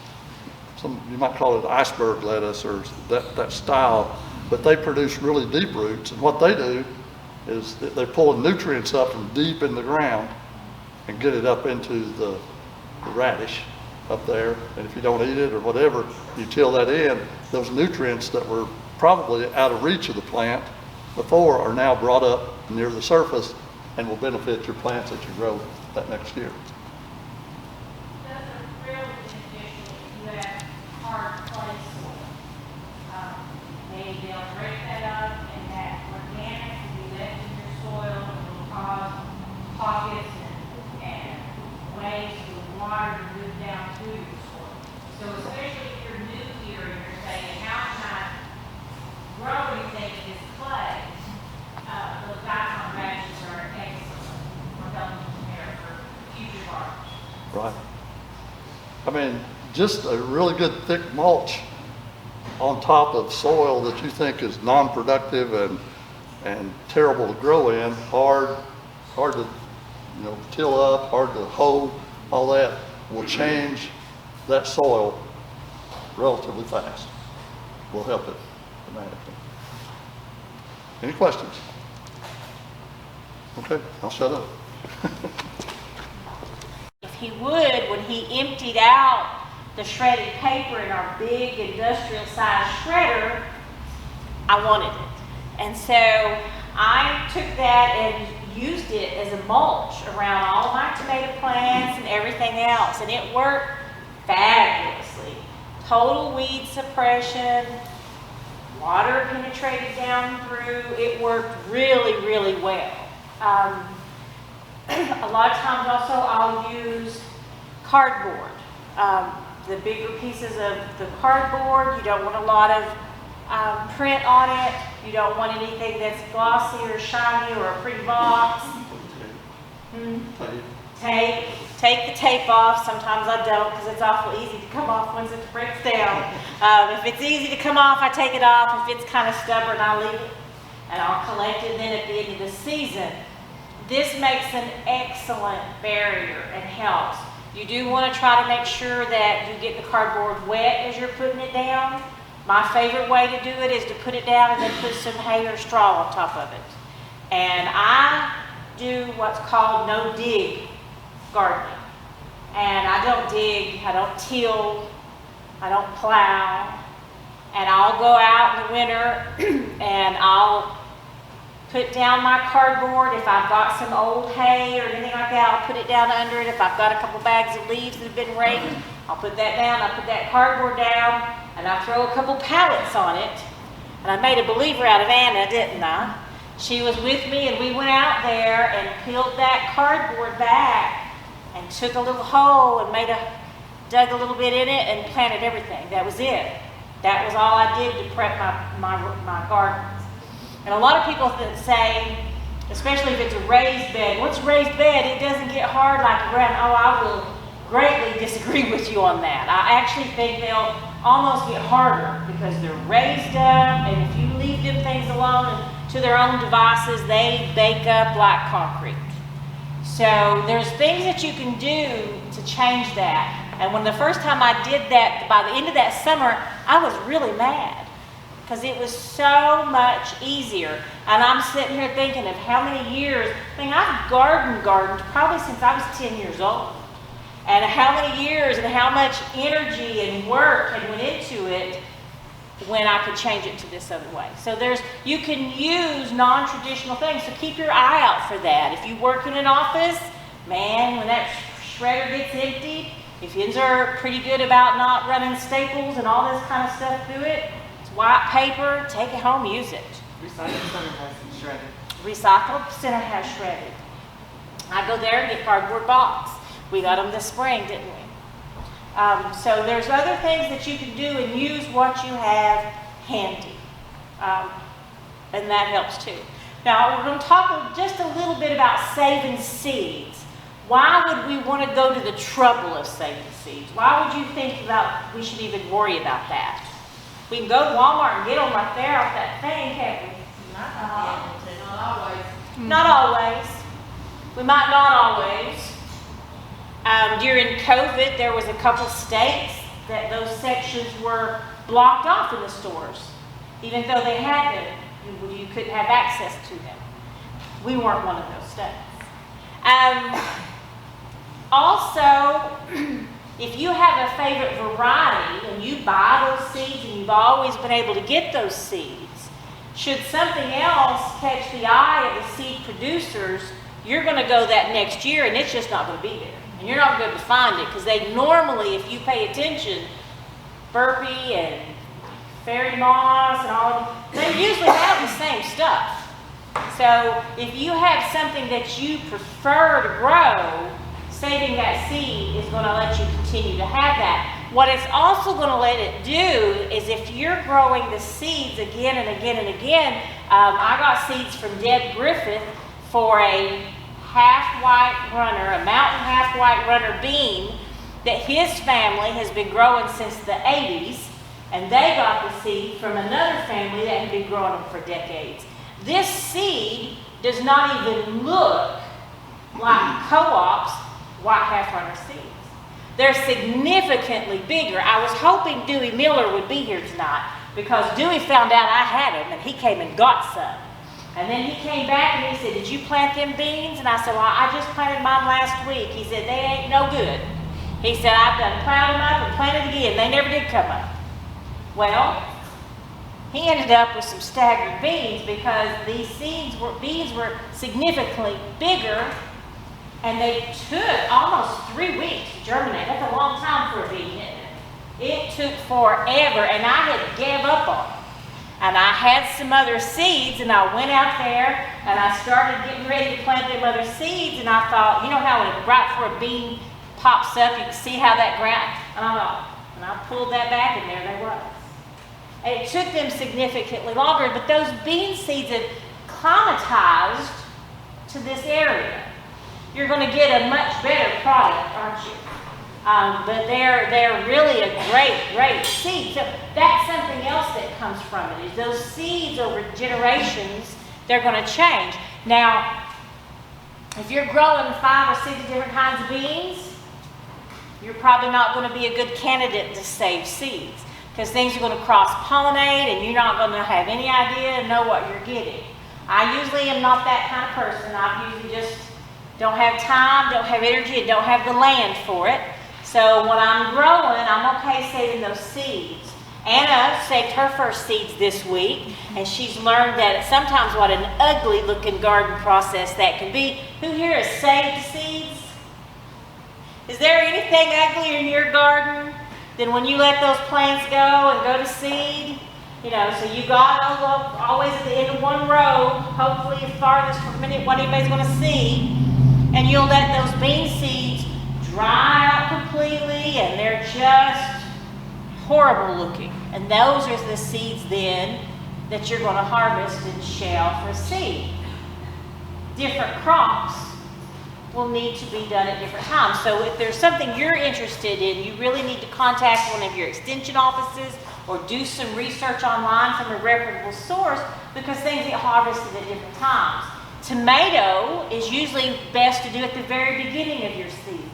B: you might call it iceberg lettuce or that style, but they produce really deep roots. And what they do is they're pulling nutrients up from deep in the ground and get it up into the radish up there. And if you don't eat it or whatever, you till that in, those nutrients that were probably out of reach of the plant before are now brought up near the surface and will benefit your plants that you grow that next year.
A: Those are really beneficial if you have hard clay soil. Maybe they'll break that up and that organic will be left
B: mean, just a really good thick mulch on top of soil that you think is non-productive and terrible to grow in, hard to, till up, hard to hoe, all that will change that soil relatively fast. Will help it dramatically. Any questions? Okay, I'll shut up.
E: If he would, when he emptied out the shredded paper in our big industrial size shredder, I wanted it. And so I took that and used it as a mulch around all my tomato plants and everything else, and it worked fabulously. Total weed suppression, water penetrated down through, it worked really, really well. A lot of times also I'll use cardboard. The bigger pieces of the cardboard, you don't want a lot of print on it. You don't want anything that's glossy or shiny or a pretty box. Tape. Take the tape off. Sometimes I don't because it's awful easy to come off once it breaks down. If it's easy to come off, I take it off. If it's kind of stubborn, I leave it. And I'll collect it then at the end of the season. This makes an excellent barrier and helps. You do want to try to make sure that you get the cardboard wet as you're putting it down. My favorite way to do it is to put it down and then put some hay or straw on top of it. And I do what's called no-dig gardening. And I don't dig, I don't till, I don't plow. And I'll go out in the winter and I'll put down my cardboard. If I've got some old hay or anything like that, I'll put it down under it. If I've got a couple bags of leaves that have been raked, I'll put that down. I put that cardboard down and I throw a couple pallets on it. And I made a believer out of Anna, didn't I? She was with me and we went out there and peeled that cardboard back and took a little hole and dug a little bit in it and planted everything. That was it. That was all I did to prep my gardens. And a lot of people say, especially if it's a raised bed, what's a raised bed? It doesn't get hard like a ground. Oh, I will greatly disagree with you on that. I actually think they'll almost get harder because they're raised up, and if you leave them things alone and to their own devices, they bake up like concrete. So there's things that you can do to change that. And when the first time I did that, by the end of that summer, I was really mad because it was so much easier. And I'm sitting here thinking of how many years, I've gardened probably since I was 10 years old. And how many years and how much energy and work had went into it when I could change it to this other way. So you can use non-traditional things, so keep your eye out for that. If you work in an office, man, when that shredder gets emptied, if you are pretty good about not running staples and all this kind of stuff through it, it's white paper, take it home, use it.
D: Recycle Center has it shredded.
E: Recycle Center has shredded. I go there and get cardboard box. We got them this spring, didn't we? So there's other things that you can do and use what you have handy. And that helps too. Now we're going to talk just a little bit about saving seeds. Why would we want to go to the trouble of saving seeds? Why would you think we should even worry about that? We can go to Walmart and get them right there off that thing, can't we?
C: Not always.
E: Not always. We might not always. During COVID, there was a couple states that those sections were blocked off in the stores. Even though they had them, you couldn't have access to them. We weren't one of those states. Also, if you have a favorite variety and you buy those seeds and you've always been able to get those seeds, should something else catch the eye of the seed producers, you're going to go that next year and it's just not going to be there. And you're not going to be able to find it because they normally, if you pay attention, burpee and fairy moss and all, they usually have the same stuff. So if you have something that you prefer to grow, saving that seed is going to let you continue to have that. What it's also going to let it do is if you're growing the seeds again and again and again, I got seeds from Deb Griffith for a half-white runner, a mountain half-white runner bean that his family has been growing since the 80s, and they got the seed from another family that had been growing them for decades. This seed does not even look like Co-op's white half-runner seeds. They're significantly bigger. I was hoping Dewey Miller would be here tonight because Dewey found out I had them and he came and got some. And then he came back and he said, "Did you plant them beans?" And I said, "Well, I just planted mine last week." He said, "They ain't no good." He said, "I've done plowed them up and planted again. They never did come up." Well, he ended up with some staggered beans because these beans were significantly bigger, and they took almost 3 weeks to germinate. That's a long time for a bean, isn't it? It took forever, and I had gave up on them. And I had some other seeds, and I went out there, and I started getting ready to plant them other seeds, and I thought, you know how when right before a bean pops up, you can see how that ground, and I thought, and I pulled that back, and there they was. It took them significantly longer, but those bean seeds have climatized to this area. You're going to get a much better product, aren't you? But they're really a great seed. So that's something else that comes from it, is those seeds over generations, they're going to change. Now, if you're growing 5 or 6 different kinds of beans, you're probably not going to be a good candidate to save seeds, because things are going to cross-pollinate and you're not going to have any idea and know what you're getting. I usually am not that kind of person. I usually just don't have time, don't have energy, and don't have the land for it. So when I'm growing, I'm okay saving those seeds. Anna saved her first seeds this week, and she's learned that sometimes what an ugly looking garden process that can be. Who here has saved seeds? Is there anything uglier in your garden than when you let those plants go and go to seed? You know, so you got always at the end of one row, hopefully as farthest from what anybody's going to see, and you'll let those bean seeds dry out completely, and they're just horrible looking. And those are the seeds then that you're going to harvest and shell for seed. Different crops will need to be done at different times. So if there's something you're interested in, you really need to contact one of your extension offices or do some research online from a reputable source, because things get harvested at different times. Tomato is usually best to do at the very beginning of your season.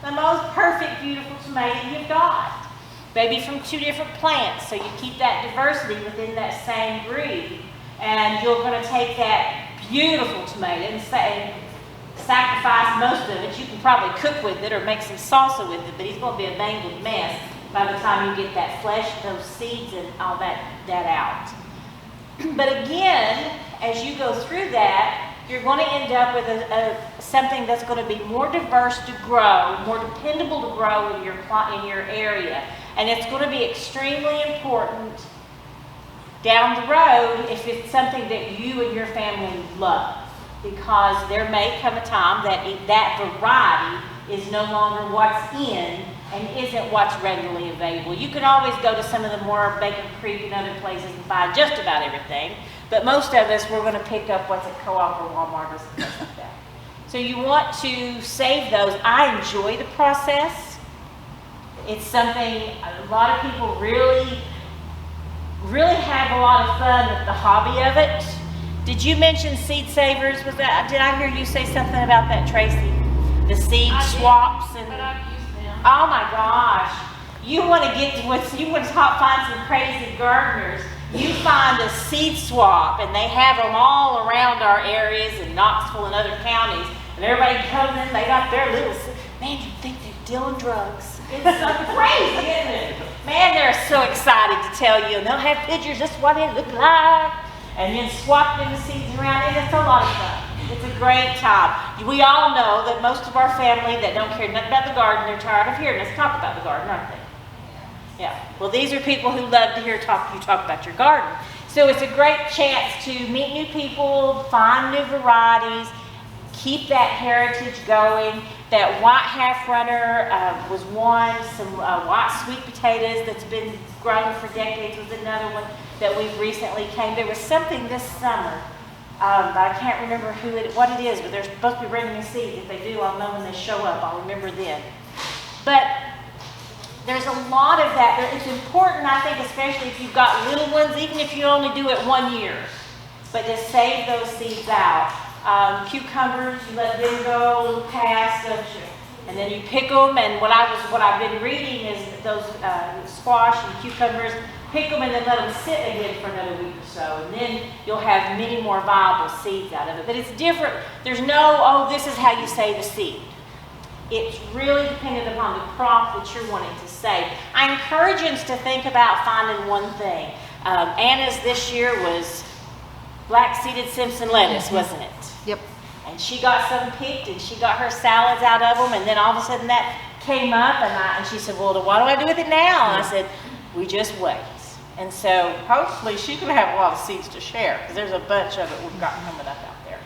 E: The most perfect, beautiful tomato you've got. Maybe from 2 different plants, so you keep that diversity within that same breed. And you're going to take that beautiful tomato and sacrifice most of it. You can probably cook with it or make some salsa with it, but it's going to be a mangled mess by the time you get that flesh, those seeds, and all that out. But again, as you go through that, you're going to end up with something that's going to be more diverse to grow, more dependable to grow in your area. And it's going to be extremely important down the road if it's something that you and your family love, because there may come a time that that variety is no longer what's in and isn't what's readily available. You can always go to some of the more Bacon Creek and other places and find just about everything. But most of us, we're going to pick up what's at Co-op or Walmart or something like that. So you want to save those. I enjoy the process. It's something a lot of people really have a lot of fun with the hobby of it. Did you mention seed savers? Did I hear you say something about that, Tracy? The seed swaps
A: but I've used them.
E: Oh my gosh! You want to find some crazy gardeners. You find a seed swap, and they have them all around our areas in Knoxville and other counties. And everybody comes in, they got their little, man, you think they're dealing drugs. It's so crazy, isn't it? Man, they're so excited to tell you, and they'll have pictures, this is what it looked like, and then swap them the seeds around, and it's a lot of fun. It's a great time. We all know that most of our family that don't care nothing about the garden, they're tired of hearing us talk about the garden, aren't they? Yeah, well, these are people who love to hear you talk about your garden. So it's a great chance to meet new people, find new varieties, keep that heritage going. That white half-runner was one. Some white sweet potatoes that's been grown for decades was another one that we've recently came. There was something this summer, but I can't remember what it is, but they're supposed to be bringing me seeds. If they do, I'll know when they show up. I'll remember then. But there's a lot of that. It's important, I think, especially if you've got little ones, even if you only do it 1 year, but just save those seeds out. Cucumbers, you let them go a little past, and then you pick them. And what I've been reading is those squash and cucumbers, pick them and then let them sit again for another week or so, and then you'll have many more viable seeds out of it. But it's different. There's no, oh, this is how you save a seed. It's really dependent upon the crop that you're wanting to save. I encourage you to think about finding one thing. Anna's this year was black-seeded Simpson lettuce, wasn't it?
F: Yep.
E: And she got some picked, and she got her salads out of them, and then all of a sudden that came up, and she said, well, what do I do with it now? And I said, we just wait. And so hopefully she's going to have a lot of seeds to share, because there's a bunch of it we've got coming up out there.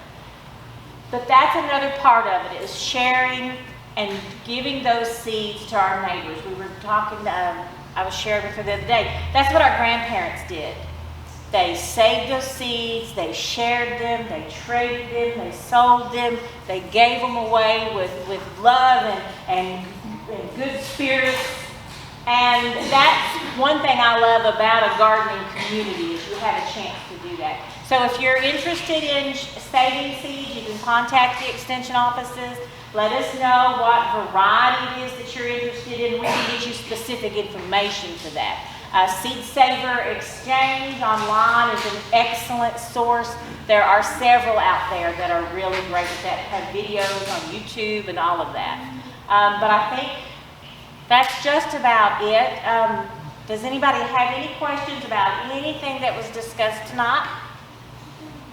E: But that's another part of it, is sharing and giving those seeds to our neighbors. We were talking, I was sharing with her the other day, that's what our grandparents did. They saved those seeds, they shared them, they traded them, they sold them, they gave them away with love and good spirits. And that's one thing I love about a gardening community, is you have a chance to do that. So if you're interested in saving seeds, you can contact the extension offices. Let us know what variety it is that you're interested in. We can get you specific information for that. Seed Saver Exchange online is an excellent source. There are several out there that are really great at that, have videos on YouTube and all of that. But I think that's just about it. Does anybody have any questions about anything that was discussed tonight?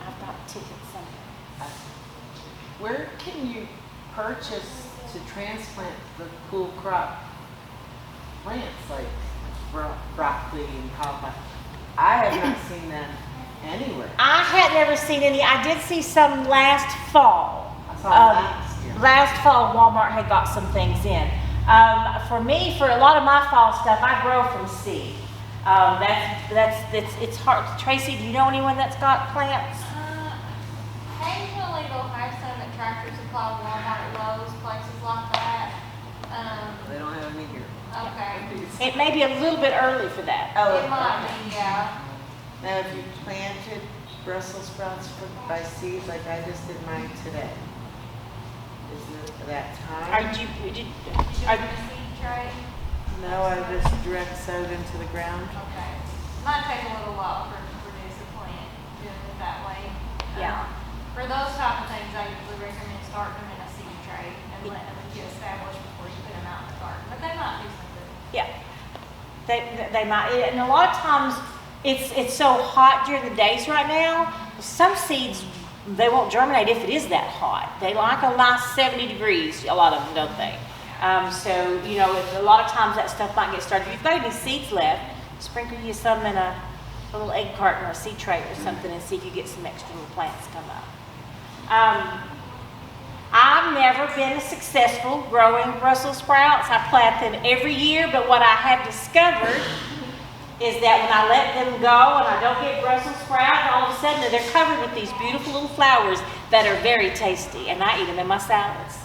E: I've got tickets somewhere.
D: Where can you purchase to transplant the cool crop plants like broccoli and cauliflower? I have not seen them anywhere.
E: I had never seen any. I did see some last fall.
D: I saw last year.
E: Last fall, Walmart had got some things in. For me, for a lot of my fall stuff, I grow from seed. It's hard. Tracy, do you know anyone that's got plants?
G: Occasionally they'll have some at Tractor Supply, Walmart, Lowe's, places like that.
D: They don't have any here.
G: Okay.
E: It may be a little bit early for that.
G: It might be, yeah.
D: Now, if you planted Brussels sprouts by seed, like I just did mine today, is it that time?
G: Did you do a seed tray?
D: No, I just direct sowed into the ground.
G: Okay. Might take a little while for it to produce a plant, doing it that way.
E: Yeah.
G: For those type of things, I usually recommend starting them in a seed tray and letting them get established before you put them out in the garden. But they might do something.
E: Yeah. They might, and a lot of times it's so hot during the days right now. Some seeds, they won't germinate if it is that hot. They like a nice 70 degrees, a lot of them, don't they? So, you know, a lot of times that stuff might get started. If you've got any seeds left, sprinkle you some in a little egg carton or a seed tray or something and see if you get some extra little plants come up. I've never been successful growing Brussels sprouts. I plant them every year, but what I have discovered is that when I let them go and I don't get Brussels sprouts, all of a sudden they're covered with these beautiful little flowers that are very tasty, and I eat them in my salads.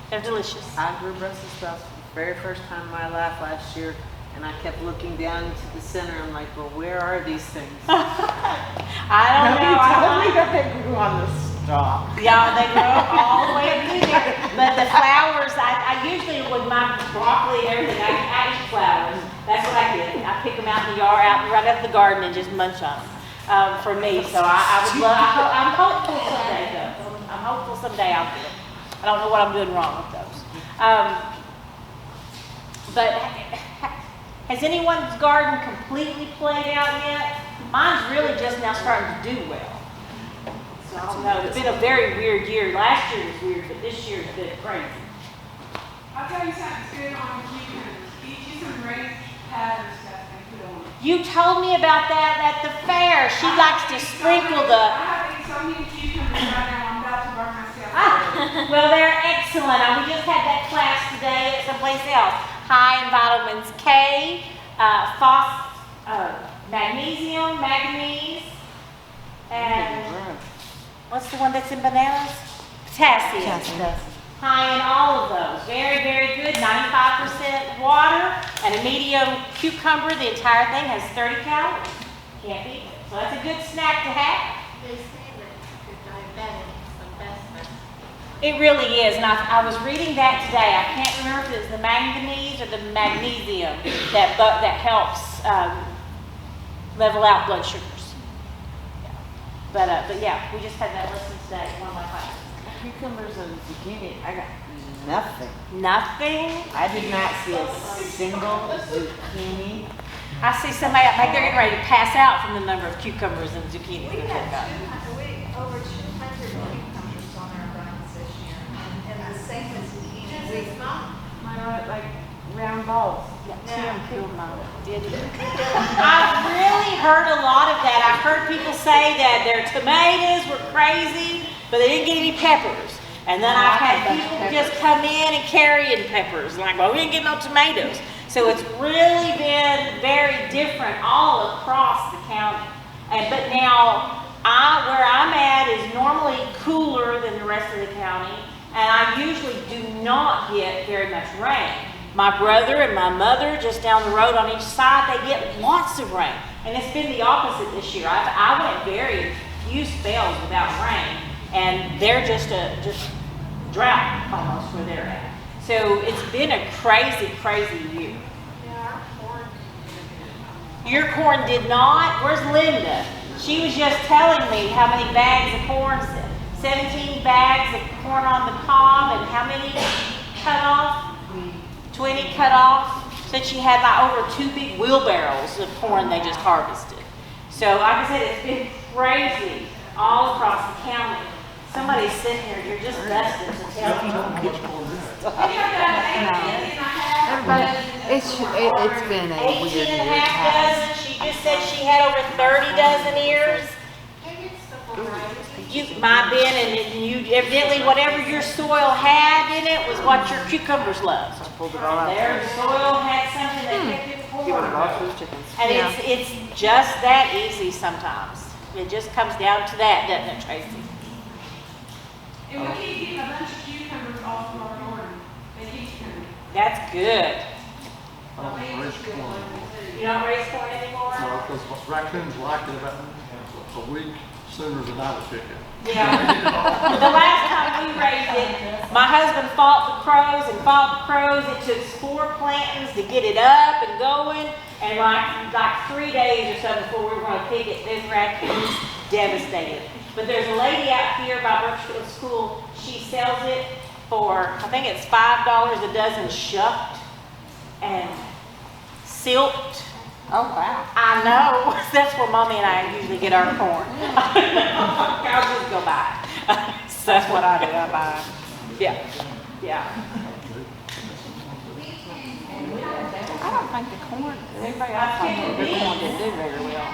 E: They're delicious.
D: I grew Brussels sprouts for the very first time in my life last year, and I kept looking down into the center. I'm like, well, where are these things?
E: I don't know.
D: Nobody told me that they grew on the stalk.
E: Yeah, they grow all the way up through there. But the flowers, I usually, with my broccoli and everything, I eat flowers. That's what I did. I pick them out in the yard, right out of the garden, and just munch on them for me. So I would love, I'm hopeful someday, though. I'm hopeful someday I'll do it. I don't know what I'm doing wrong with those. But has anyone's garden completely played out yet? Mine's really just now starting to do well. So I don't know. It's been a very weird year. Last year was weird, but this year's been crazy.
H: I'll tell you something good on cucumbers. Get you some raised powder stuff and put on.
E: You told me about that at the fair. She likes to sprinkle the...
H: I have eaten so many cucumbers right now, I'm about to burn myself.
E: Well, they're excellent. We just had that class today at someplace else. High in vitamins K, magnesium, manganese, and what's the one that's in bananas? Potassium. high in all of those. Very, very good, 95% water, and a medium cucumber. The entire thing has 30 calories. Can't beat it. So that's a good snack to have.
G: They say that for diabetics, the best medicine.
E: It really is, and I was reading that today. I can't remember if it's the manganese or the magnesium that helps level out blood sugars. Yeah. But yeah, we just had that lesson today in one of my classes.
D: Cucumbers and zucchini, I got nothing.
E: Nothing.
D: I did not see a single zucchini.
E: I see somebody like they're getting ready to pass out from the number of cucumbers and zucchinis
G: We
E: that they've got.
G: had over 200 cucumbers on our gardens this year, and the same as zucchini.
D: Mine are like round balls.
E: Tim killed mine, did he? I've really heard a lot of that. I've heard people say that their tomatoes were crazy, but they didn't get any peppers. And then I've had people just come in and carrying peppers. Like, well, we didn't get no tomatoes. So it's really been very different all across the county. But now, where I'm at is normally cooler than the rest of the county, and I usually do not get very much rain. My brother and my mother, just down the road on each side, they get lots of rain. And it's been the opposite this year. I went very few spells without rain, and they're just drought almost where they're at. So it's been a crazy, crazy year.
G: Yeah, our corn.
E: Your corn did not? Where's Linda? She was just telling me how many bags of corn, 17 bags of corn on the cob, and how many cut off? 20 cut off. Said she had like over 2 big wheelbarrows of corn they just harvested. So like I said, it's been crazy all across the county. Somebody's sitting here, you're just busted to tell me.
D: It's been a
E: 18
D: weird
E: and a
D: year.
E: half dozen. She just said she had over 30 dozen ears. You might have been, and you evidently whatever your soil had in it was what your cucumbers loved.
D: Pulled it all out.
E: Their soil had something that kept it
D: Give it
E: forward.
D: all to the chickens.
E: And it's just that easy sometimes. It just comes down to that, doesn't it, Tracy?
H: And we keep getting a bunch of cucumbers off of our garden. They keep coming.
E: That's good.
B: I don't raise corn.
E: You don't raise corn anymore?
B: No, because raccoons like it about a week sooner than I would pick it.
E: Yeah. The last time we raised it, my husband fought the crows and fought the crows. It took 4 plantings to get it up and going. And like 3 days or so before we were going to pick it, those raccoons devastated. But there's a lady out here by Brookfield School. She sells it for, I think it's $5 a dozen shucked and silked.
D: Oh, wow.
E: I know. That's where Mommy and I usually get our corn. I'll just go buy it. So that's what I do. I buy it. Yeah. Yeah.
D: I don't think the corn, everybody else thinks the corn didn't do very well.